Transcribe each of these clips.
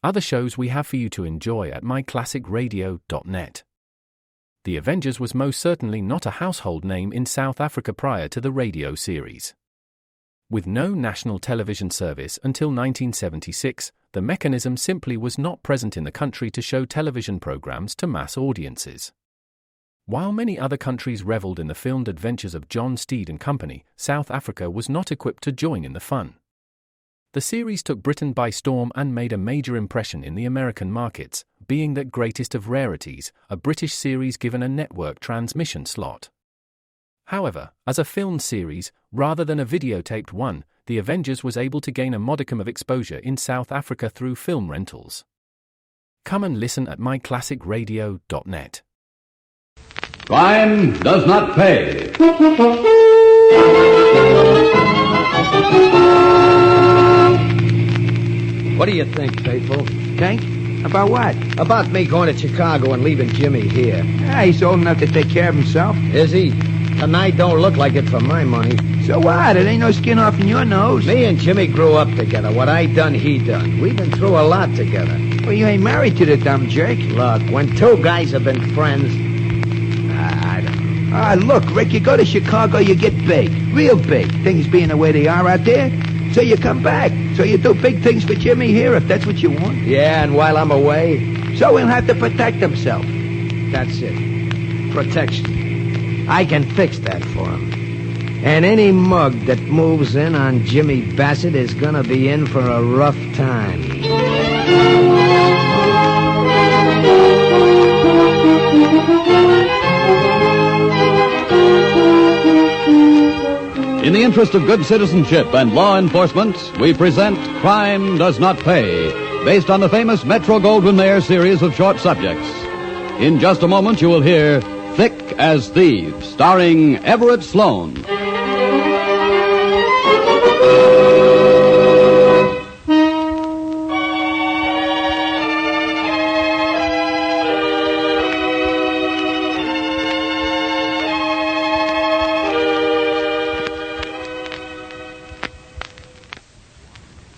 other shows we have for you to enjoy at myclassicradio.net. The Avengers was most certainly not a household name in South Africa prior to the radio series. With no national television service until 1976, the mechanism simply was not present in the country to show television programs to mass audiences. While many other countries reveled in the filmed adventures of John Steed and company, South Africa was not equipped to join in the fun. The series took Britain by storm and made a major impression in the American markets, being that greatest of rarities, a British series given a network transmission slot. However, as a filmed series, rather than a videotaped one, The Avengers was able to gain a modicum of exposure in South Africa through film rentals. Come and listen at myclassicradio.net. Crime does not pay. What do you think, Faithful? Think? About what? About me going to Chicago and leaving Jimmy here. Yeah, he's old enough to take care of himself. Is he? Tonight don't look like it for my money. So what? It ain't no skin off in your nose. Me and Jimmy grew up together. What I done, he done. We've been through a lot together. Well, you ain't married to the dumb jerk. Look, when two guys have been friends... I don't know. Ah, look, Rick, you go to Chicago, you get big. Real big. Things being the way they are out there. So you come back. So you do big things for Jimmy here, if that's what you want. Yeah, and while I'm away... So he'll have to protect himself. That's it. Protection. I can fix that for him. And any mug that moves in on Jimmy Bassett is gonna be in for a rough time. In the interest of good citizenship and law enforcement, we present Crime Does Not Pay, based on the famous Metro-Goldwyn-Mayer series of short subjects. In just a moment, you will hear Thick as Thieves, starring Everett Sloane.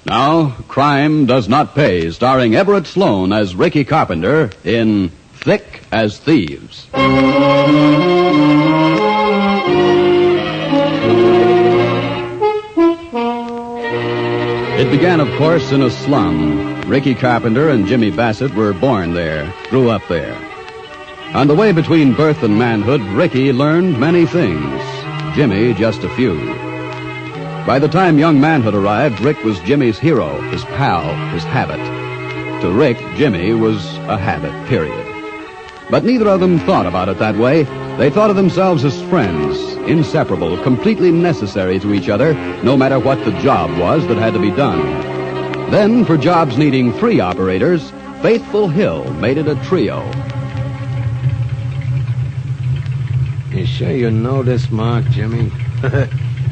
Now, Crime Does Not Pay, starring Everett Sloane as Ricky Carpenter in Thick as Thieves. It began, of course, in a slum. Ricky Carpenter and Jimmy Bassett were born there, grew up there. On the way between birth and manhood, Ricky learned many things, Jimmy just a few. By the time young manhood arrived, Rick was Jimmy's hero, his pal, his habit. To Rick, Jimmy was a habit, period. But neither of them thought about it that way. They thought of themselves as friends, inseparable, completely necessary to each other, no matter what the job was that had to be done. Then, for jobs needing 3 operators, Faithful Hill made it a trio. You sure you know this Mark, Jimmy?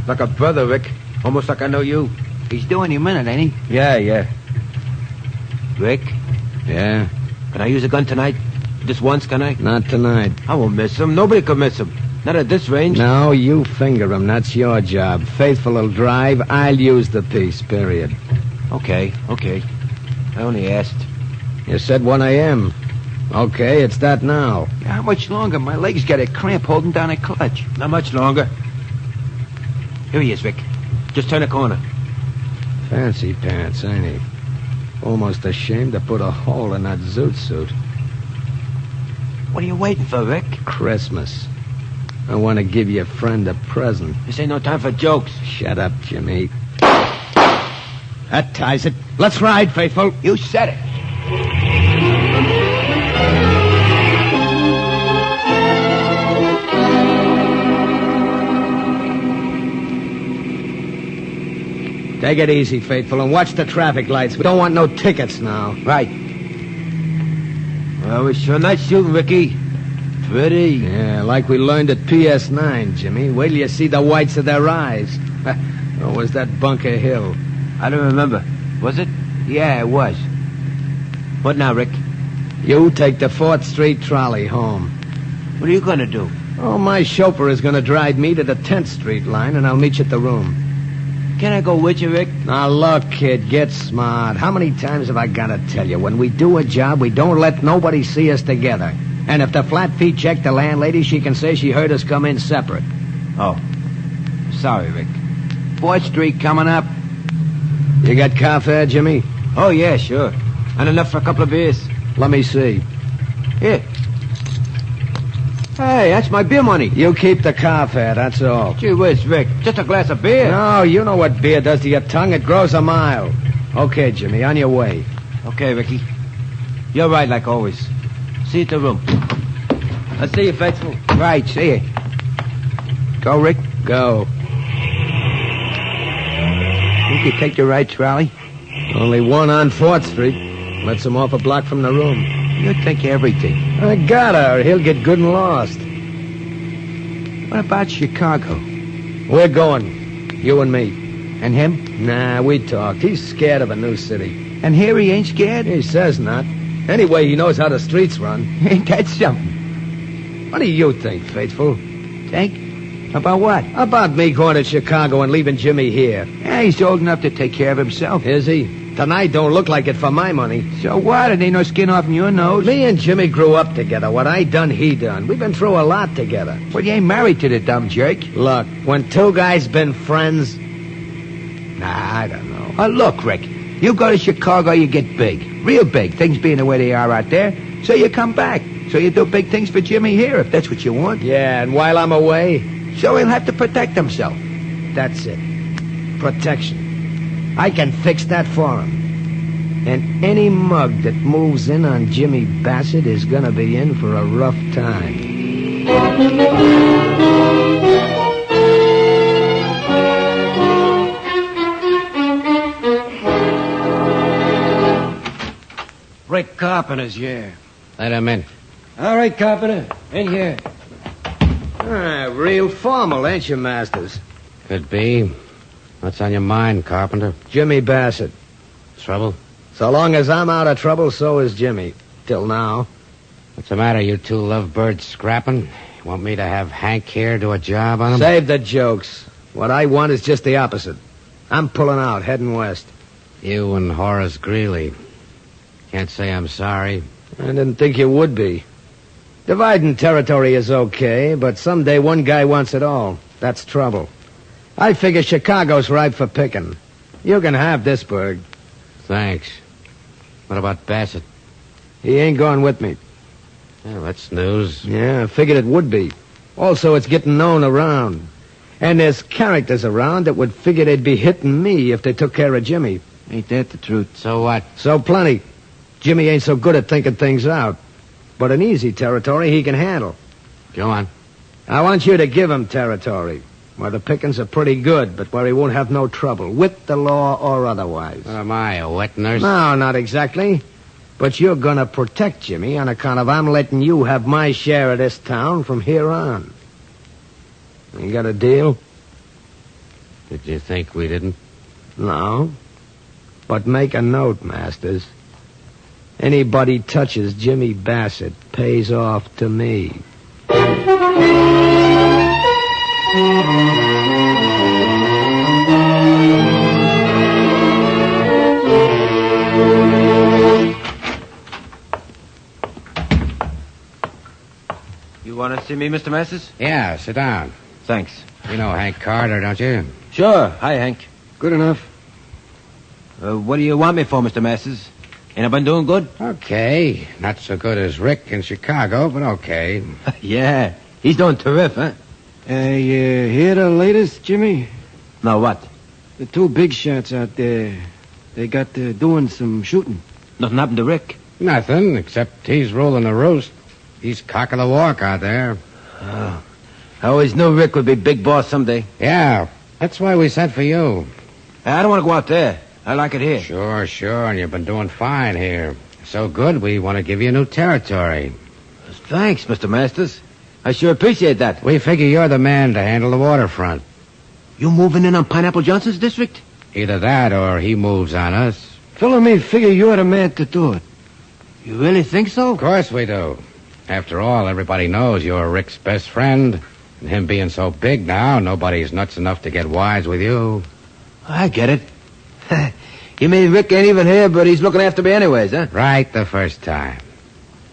Like a brother, Rick. Almost like I know you. He's doing him in it, ain't he? Yeah. Rick, Yeah? can I use a gun tonight? Just once, can I? Not tonight. I won't miss him. Nobody could miss him. Not at this range. No, you finger him. That's your job. Faithful will drive. I'll use the piece, period. Okay. I only asked. You said 1 a.m. Okay, it's that now. How much longer? My legs got a cramp holding down a clutch. Not much longer. Here he is, Rick. Just turn a corner. Fancy pants, ain't he? Almost ashamed to put a hole in that zoot suit. What are you waiting for, Rick? Christmas. I want to give your friend a present. This ain't no time for jokes. Shut up, Jimmy. That ties it. Let's ride, Faithful. You said it. Take it easy, Faithful, and watch the traffic lights. We don't want no tickets now. Right. Well, it's sure nice shooting, Ricky. Pretty. Yeah, like we learned at PS9, Jimmy. Wait till you see the whites of their eyes. Or was that Bunker Hill? I don't remember. Was it? Yeah, it was. What now, Rick? You take the 4th Street trolley home. What are you going to do? Oh, my chauffeur is going to drive me to the 10th Street line, and I'll meet you at the room. Can I go with you, Rick? Now, look, kid, get smart. How many times have I got to tell you? When we do a job, we don't let nobody see us together. And if the flat feet check the landlady, she can say she heard us come in separate. Oh. Sorry, Rick. 4th Street coming up. You got car fare, Jimmy? Oh, yeah, sure. And enough for a couple of beers. Let me see. Here. Hey, that's my beer money. You keep the car fare, that's all. Gee whiz, Rick. Just a glass of beer. No, you know what beer does to your tongue. It grows a mile. Okay, Jimmy, on your way. Okay, Ricky. You're right, like always. See you at the room. I'll see you, faithful. Right, see you. Go, Rick. Go. Think you take the right trolley? Only one on 4th Street. Lets him off a block from the room. You think everything. I gotta, or he'll get good and lost. What about Chicago? We're going. You and me. And him? Nah, we talked. He's scared of a new city. And here he ain't scared? He says not. Anyway, he knows how the streets run. Ain't that something? What do you think, Faithful? Think? About what? About me going to Chicago and leaving Jimmy here. Yeah, he's old enough to take care of himself. Is he? Tonight don't look like it for my money. So what? It ain't no skin off your nose. Me and Jimmy grew up together. What I done, he done. We've been through a lot together. Well, you ain't married to the dumb jerk. Look, when two guys been friends... Nah, I don't know. Look, Rick. You go to Chicago, you get big. Real big. Things being the way they are out there. So you come back. So you do big things for Jimmy here, if that's what you want. Yeah, and while I'm away... So he'll have to protect himself. That's it. Protection. I can fix that for him. And any mug that moves in on Jimmy Bassett is gonna be in for a rough time. Rick Carpenter's here. Let him in. All right, Carpenter. In here. Real formal, ain't you, Masters? Could be. What's on your mind, Carpenter? Jimmy Bassett. Trouble? So long as I'm out of trouble, so is Jimmy. Till now. What's the matter, you two lovebirds scrapping? You want me to have Hank here do a job on him? Save the jokes. What I want is just the opposite. I'm pulling out, heading west. You and Horace Greeley. Can't say I'm sorry. I didn't think you would be. Dividing territory is okay, but someday one guy wants it all. That's trouble. I figure Chicago's ripe for picking. You can have this burg. Thanks. What about Bassett? He ain't going with me. Well, that's news. Yeah, I figured it would be. Also, it's getting known around. And there's characters around that would figure they'd be hitting me if they took care of Jimmy. Ain't that the truth? So what? So plenty. Jimmy ain't so good at thinking things out. But an easy territory he can handle. Go on. I want you to give him territory. Where the pickings are pretty good, but where he won't have no trouble, with the law or otherwise. What am I, a wet nurse? No, not exactly. But you're gonna protect Jimmy on account of I'm letting you have my share of this town from here on. You got a deal? Did you think we didn't? No. But make a note, Masters. Anybody touches Jimmy Bassett pays off to me. You want to see me, Mr. Masters? Yeah, sit down. Thanks. You know Hank Carter, don't you? Sure. Hi, Hank. Good enough. What do you want me for, Mr. Masters? Ain't I been doing good? Okay. Not so good as Rick in Chicago, but okay. Yeah. He's doing terrific, huh? You hear the latest, Jimmy? No, what? The two big shots out there. They got doing some shooting. Nothing happened to Rick. Nothing, except he's rolling the roost. He's cock of the walk out there. Oh. I always knew Rick would be big boss someday. Yeah, that's why we sent for you. I don't want to go out there. I like it here. Sure, and you've been doing fine here. So good, we want to give you new territory. Thanks, Mr. Masters. I sure appreciate that. We figure you're the man to handle the waterfront. You moving in on Pineapple Johnson's district? Either that or he moves on us. Phil and me figure you're the man to do it. You really think so? Of course we do. After all, everybody knows you're Rick's best friend. And him being so big now, nobody's nuts enough to get wise with you. I get it. You mean Rick ain't even here, but he's looking after me anyways, huh? Right the first time.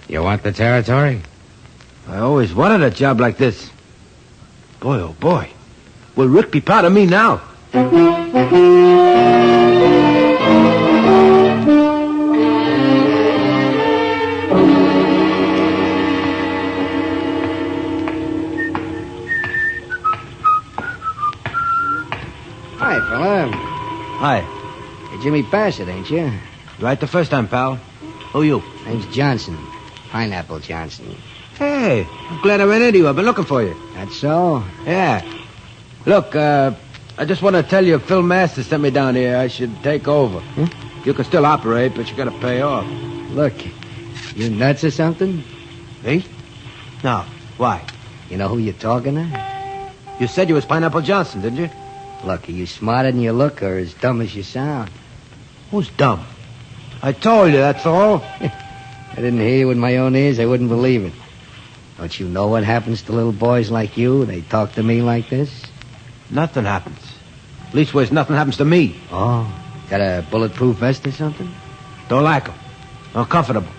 You want the territory? I always wanted a job like this. Boy, oh boy. Will Rick be proud of me now? Hi, fella. Hi. You're Jimmy Bassett, ain't you? Right the first time, pal. Who you? Name's Johnson. Pineapple Johnson. Hey, I'm glad I ran into you. I've been looking for you. That's so? Yeah. Look, I just want to tell you Phil Masters sent me down here. I should take over. You can still operate, but you got to pay off. Look, you nuts or something? Me? No. Why? You know who you're talking to? You said you was Pineapple Johnson, didn't you? Look, are you smarter than you look or as dumb as you sound? Who's dumb? I told you, that's all. I didn't hear you with my own ears. I wouldn't believe it. Don't you know what happens to little boys like you? They talk to me like this? Nothing happens. Leastways, nothing happens to me. Oh, got a bulletproof vest or something? Don't like them. Uncomfortable.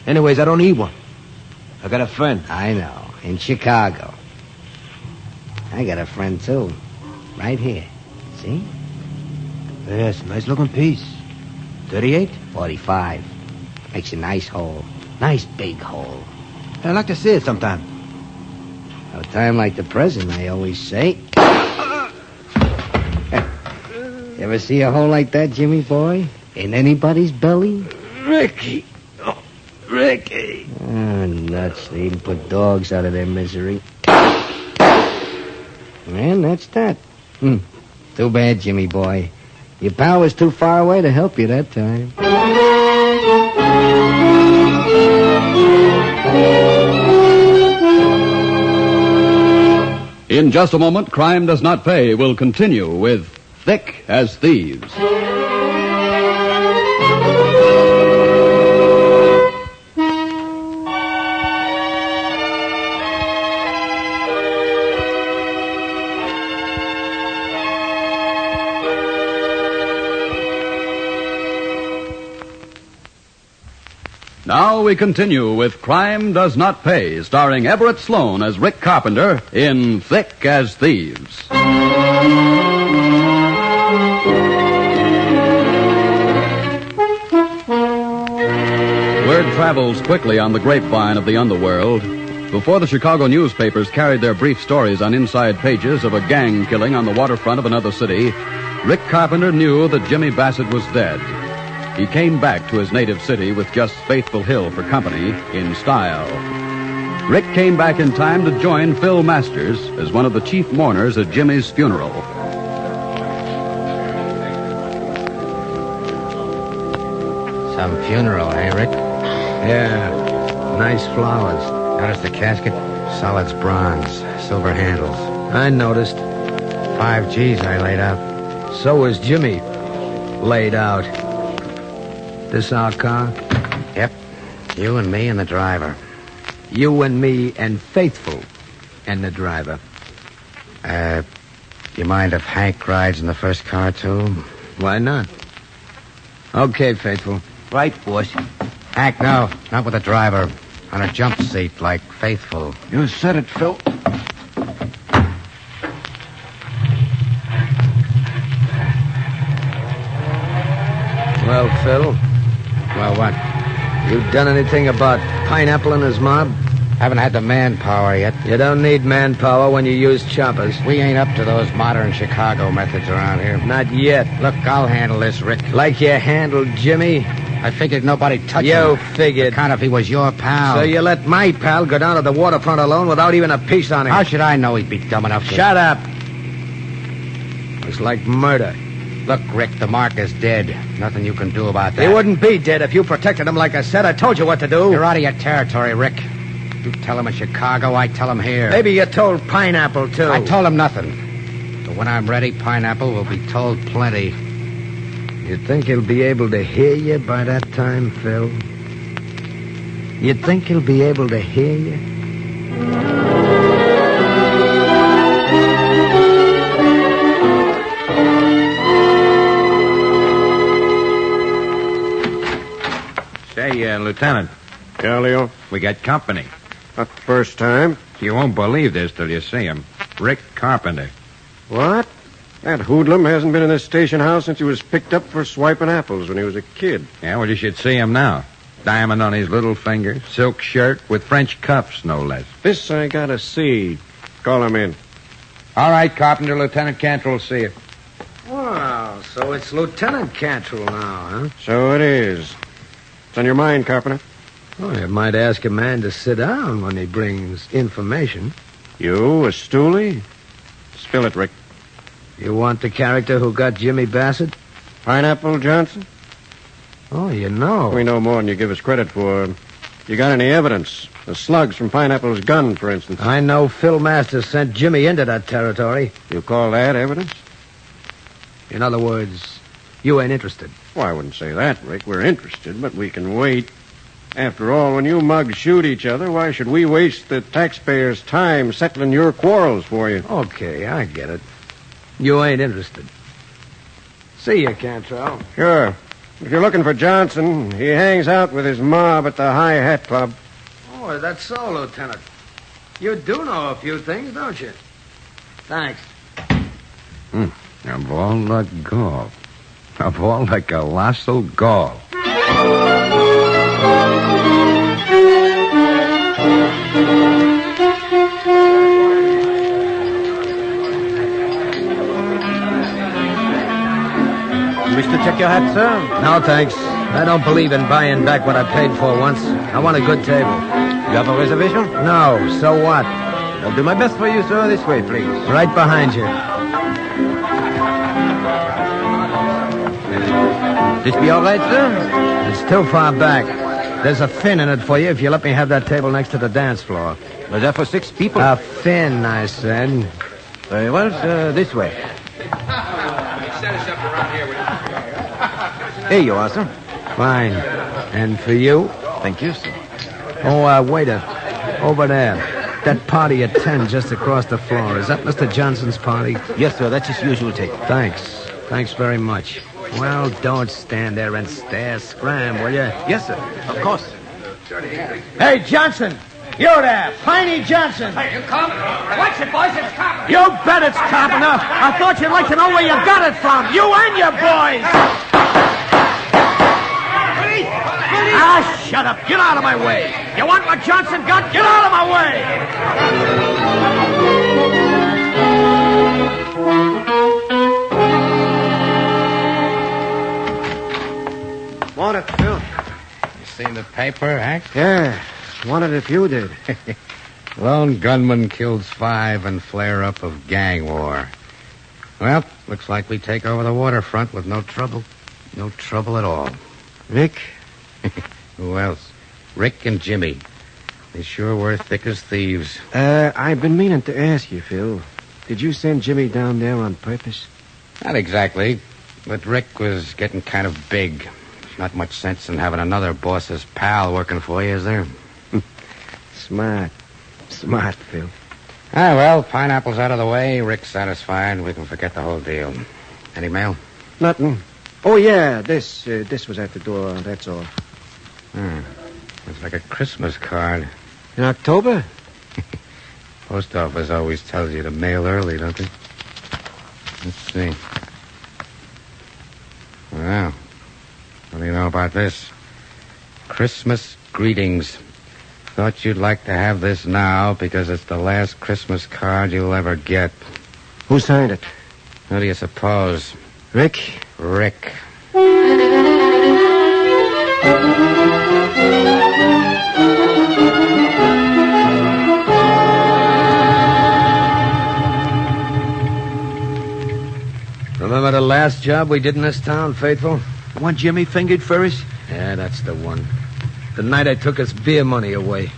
Anyways, I don't need one. I got a friend. I know, in Chicago. I got a friend, too. Right here. See? Yes, nice-looking piece. 38? 45. Makes a nice hole. Nice big hole. I'd like to see it sometime. A time like the present, I always say. You ever see a hole like that, Jimmy boy? In anybody's belly? Ricky. Oh, Ricky. Oh, nuts. They even put dogs out of their misery. Man, that's that. Too bad, Jimmy boy. Your pal was too far away to help you that time. In just a moment, Crime Does Not Pay will continue with Thick as Thieves. Now we continue with Crime Does Not Pay, starring Everett Sloane as Rick Carpenter in Thick as Thieves. Word travels quickly on the grapevine of the underworld. Before the Chicago newspapers carried their brief stories on inside pages of a gang killing on the waterfront of another city, Rick Carpenter knew that Jimmy Bassett was dead. He came back to his native city with just Faithful Hill for company, in style. Rick came back in time to join Phil Masters as one of the chief mourners at Jimmy's funeral. Some funeral, eh, Rick? Yeah. Nice flowers. Notice the casket? Solid's bronze, silver handles. I noticed. 5 G's I laid out. So was Jimmy. Laid out. This our car? Yep. You and me and the driver. You and me and Faithful and the driver. You mind if Hank rides in the first car, too? Why not? Okay, Faithful. Right, boss. Hank, no. Not with the driver. On a jump seat like Faithful. You said it, Phil. Well, Phil, Well, what? you done anything about Pineapple and his mob? Haven't had the manpower yet. You don't need manpower when you use choppers. We ain't up to those modern Chicago methods around here. Not yet. Look, I'll handle this, Rick. Like you handled Jimmy? I figured nobody'd touch You him. figured. Kind of if he was your pal. So you let my pal go down to the waterfront alone without even a piece on him? How should I know he'd be dumb enough to... Shut up. It's like murder. Look, Rick, the mark is dead. Nothing you can do about that. He wouldn't be dead if you protected him like I said. I told you what to do. You're out of your territory, Rick. You tell him in Chicago, I tell him here. Maybe you told Pineapple, too. I told him nothing. But when I'm ready, Pineapple will be told plenty. You think he'll be able to hear you by that time, Phil? You think he'll be able to hear you? Hey, Lieutenant, Yeah, Leo? we got company. Not the first time. You won't believe this till you see him. Rick Carpenter. What? That hoodlum hasn't been in this station house since he was picked up for swiping apples when he was a kid. Yeah, well, you should see him now. Diamond on his little finger, silk shirt with French cuffs, no less. This I gotta see. Call him in. All right, Carpenter, Lieutenant Cantrell will see you. Wow, so it's Lieutenant Cantrell now, huh? So it is. What's on your mind, Carpenter? Well, you might ask a man to sit down when he brings information. You, a stoolie? Spill it, Rick. You want the character who got Jimmy Bassett? Pineapple Johnson? Oh, you know. We know more than you give us credit for. You got any evidence? The slugs from Pineapple's gun, for instance. I know Phil Masters sent Jimmy into that territory. You call that evidence? In other words, you ain't interested. Well, I wouldn't say that, Rick. We're interested, but we can wait. After all, when you mugs shoot each other, why should we waste the taxpayers' time settling your quarrels for you? Okay, I get it. You ain't interested. See you, Cantrell. Sure. If you're looking for Johnson, he hangs out with his mob at the High Hat Club. Oh, that's so, Lieutenant. You do know a few things, don't you? Thanks. Of all the gall. Of all the colossal gall. Wish to check your hat, sir? No, thanks. I don't believe in buying back what I paid for once. I want a good table. You have a reservation? No, so what? I'll do my best for you, sir. This way, please. Right behind you. This be all right, sir? It's too far back. There's a fin in it for you if you let me have that table next to the dance floor. Was that for 6 people? A fin, I said. Very well, sir. This way. Here you are, sir. Fine. And for you? Thank you, sir. Oh, waiter. Over there. That party at 10 just across the floor. Is that Mr. Johnson's party? Yes, sir. That's his usual take. Thanks. Thanks very much. Well, don't stand there and stare. Scram, will you? Yes, sir. Of course. Hey, Johnson! You there! Piney Johnson! Hey, you come? Watch it, boys. It's Carpenter. You bet it's Carpenter! I thought you'd like to know where you got it from. You and your boys! Ah, shut up. Get out of my way. You want what Johnson got? Get out of my way! Want it, Phil? You seen the paper, Hank? Yeah. Wanted if you did. Lone gunman kills 5 in flare-up of gang war. Well, looks like we take over the waterfront with no trouble. No trouble at all. Rick? Who else? Rick and Jimmy. They sure were thick as thieves. I've been meaning to ask you, Phil. Did you send Jimmy down there on purpose? Not exactly. But Rick was getting kind of big. There's not much sense in having another boss's pal working for you, is there? Smart. Smart, Phil. Ah, well, Pineapple's out of the way. Rick's satisfied. We can forget the whole deal. Any mail? Nothing. Oh, yeah, this was at the door, that's all. It's like a Christmas card. In October? Post office always tells you to mail early, don't they? Let's see. Well, what do you know about this? Christmas greetings. Thought you'd like to have this now because it's the last Christmas card you'll ever get. Who signed it? Who do you suppose? Rick? Rick. Remember the last job we did in this town, Faithful? The one Jimmy fingered for us? Yeah, that's the one. The night I took his beer money away.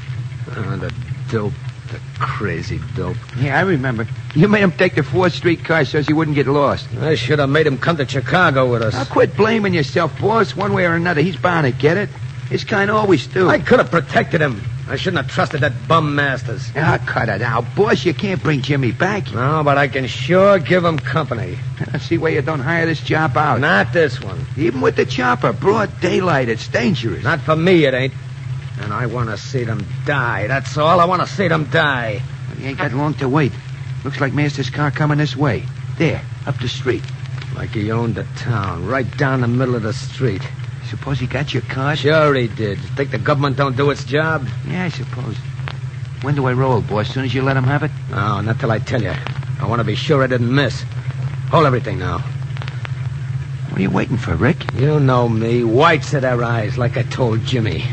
Oh, the dope. The crazy dope. Yeah, I remember. You made him take the 4th Street car so he wouldn't get lost. I should have made him come to Chicago with us. Now, quit blaming yourself, boss. One way or another, he's bound to get it. His kind always do. I could have protected him. I shouldn't have trusted that bum Masters. Ah, cut it out. Boss, you can't bring Jimmy back. No, but I can sure give him company. See why you don't hire this job out. Not this one. Even with the chopper, broad daylight, it's dangerous. Not for me, it ain't. And I want to see them die. That's all. I want to see them die. You ain't got long to wait. Looks like Master's car coming this way. There, up the street. Like he owned the town, right down the middle of the street. Suppose he got your card? Sure he did. Think the government don't do its job? Yeah, I suppose. When do I roll, boss? As soon as you let him have it? No, not till I tell you. I want to be sure I didn't miss. Hold everything now. What are you waiting for, Rick? You know me. Whites of their eyes, like I told Jimmy.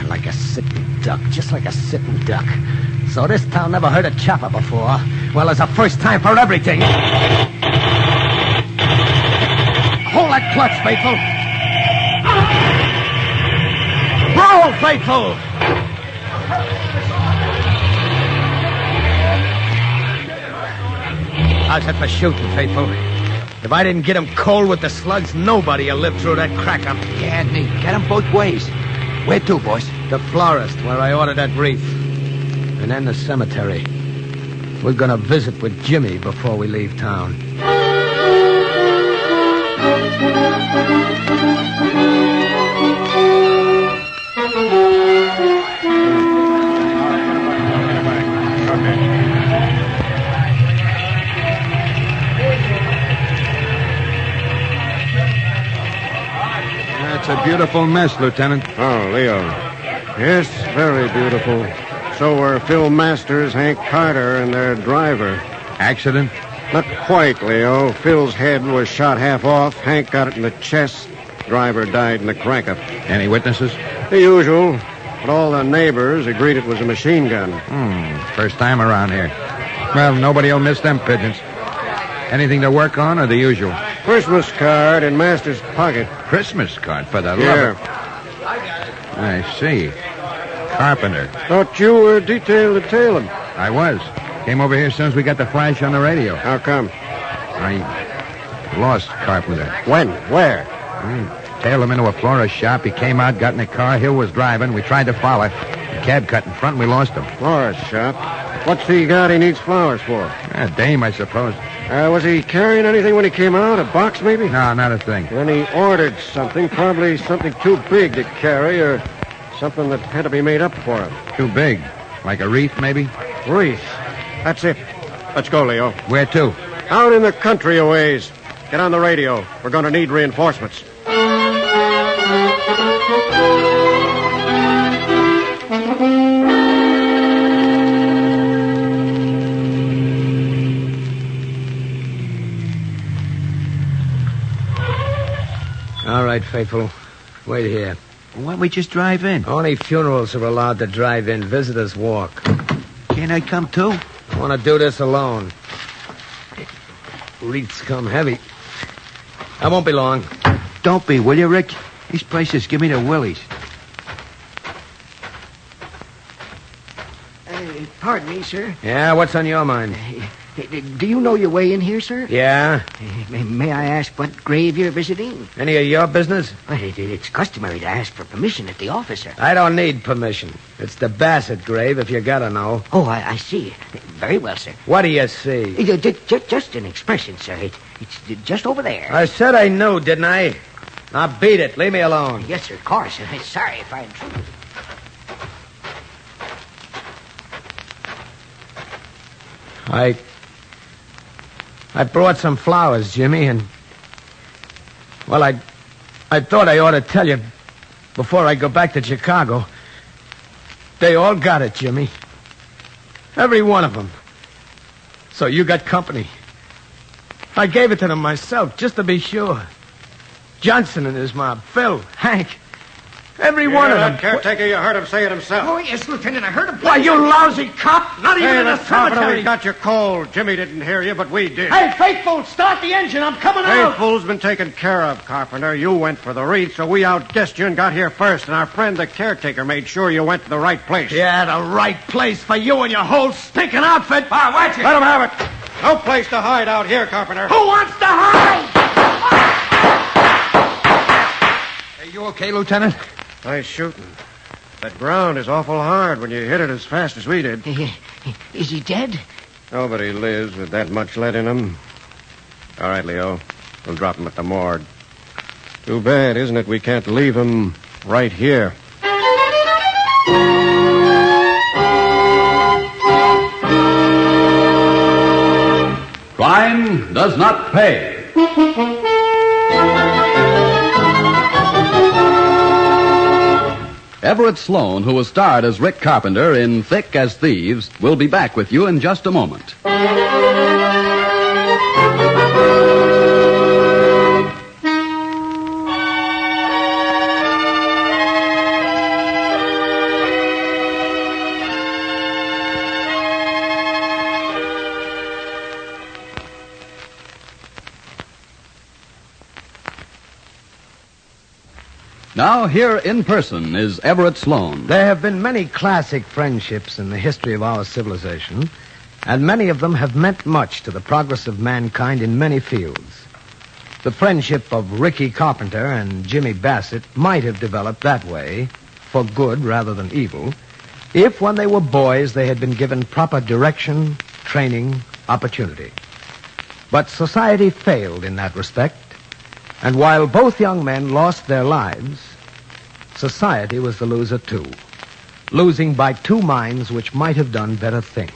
Like a sitting duck, just like a sitting duck. So this town never heard a chopper before. Well, it's a first time for everything. Hold that clutch, Faithful. Roll, Faithful! How's that for shooting, Faithful? If I didn't get him cold with the slugs, nobody'll live through that crack-up. Yeah, neat. Get him both ways. Where to, boss? The florist, where I ordered that wreath. And then the cemetery. We're gonna visit with Jimmy before we leave town. That's a beautiful mess, Lieutenant. Oh, Leo. Yes, very beautiful. So were Phil Masters, Hank Carter, and their driver. Accident? Not quite, Leo. Phil's head was shot half off. Hank got it in the chest. Driver died in the crack-up. Any witnesses? The usual. But all the neighbors agreed it was a machine gun. First time around here. Well, nobody will miss them pigeons. Anything to work on or the usual? Christmas card in Master's pocket. Christmas card for the Here. lover. I see. Carpenter. Thought you were detailed to tail him. I was. Came over here as soon as we got the flash on the radio. How come? I lost Carpenter. When? Where? I tailed him into a florist shop. He came out, got in a car. Hill was driving. We tried to follow. The cab cut in front, and we lost him. Florist shop. What's he got he needs flowers for? A dame, I suppose. Was he carrying anything when he came out? A box, maybe? No, not a thing. Then he ordered something, probably something too big to carry, or something that had to be made up for him. Too big. Like a wreath, maybe? Wreath. That's it. Let's go, Leo. Where to? Out in the country a ways. Get on the radio. We're going to need reinforcements. All right, Faithful. Wait here. Why don't we just drive in? Only funerals are allowed to drive in. Visitors walk. Can't I come too? I want to do this alone. Wreaths come heavy. I won't be long. Don't be, will you, Rick? These places give me the willies. Pardon me, sir. Yeah, what's on your mind? Do you know your way in here, sir? Yeah? May I ask what grave you're visiting? Any of your business? Well, it's customary to ask for permission at the office, sir. I don't need permission. It's the Bassett grave, if you gotta know. Oh, I see. Very well, sir. What do you see? Just an expression, sir. It's just over there. I said I knew, didn't I? Now beat it. Leave me alone. Yes, sir, of course. Sorry if I intruded. I brought some flowers, Jimmy, and... Well, I thought I ought to tell you before I go back to Chicago. They all got it, Jimmy. Every one of them. So you got company. I gave it to them myself, just to be sure. Johnson and his mob, Phil, Hank, every one of them. Caretaker, you heard him say it himself. Oh, yes, Lieutenant, I heard him. Why, you lousy cop! Not even in the cemetery! We got you cold. Jimmy didn't hear you, but we did. Hey, Faithful, start the engine. I'm coming out. Faithful's been taken care of, Carpenter. You went for the wreath, so we outguessed you and got here first, and our friend the caretaker made sure you went to the right place. Yeah, the right place for you and your whole stinking outfit. Watch it. Let him have it. No place to hide out here, Carpenter. Who wants to hide? Are you okay, Lieutenant? Nice shooting. That ground is awful hard when you hit it as fast as we did. Is he dead? Nobody lives with that much lead in him. All right, Leo. We'll drop him at the morgue. Too bad, isn't it? We can't leave him right here. Crime does not pay. Everett Sloane, who was starred as Rick Carpenter in Thick as Thieves, will be back with you in just a moment. Now, here in person is Everett Sloane. There have been many classic friendships in the history of our civilization, and many of them have meant much to the progress of mankind in many fields. The friendship of Ricky Carpenter and Jimmy Bassett might have developed that way, for good rather than evil, if when they were boys they had been given proper direction, training, opportunity. But society failed in that respect, and while both young men lost their lives, society was the loser too, losing by two minds which might have done better things.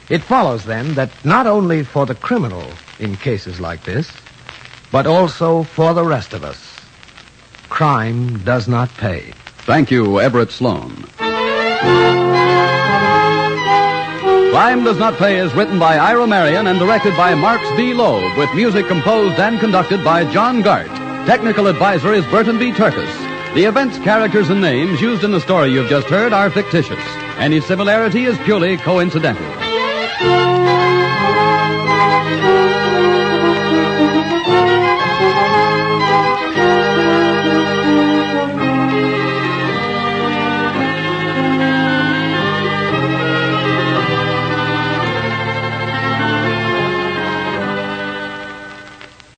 It follows, then, that not only for the criminal in cases like this, but also for the rest of us, crime does not pay. Thank you, Everett Sloane. Crime Does Not Pay is written by Ira Marion and directed by Marks B. Loeb, with music composed and conducted by John Gart. Technical advisor is Burton B. Turkis. The events, characters, and names used in the story you've just heard are fictitious. Any similarity is purely coincidental.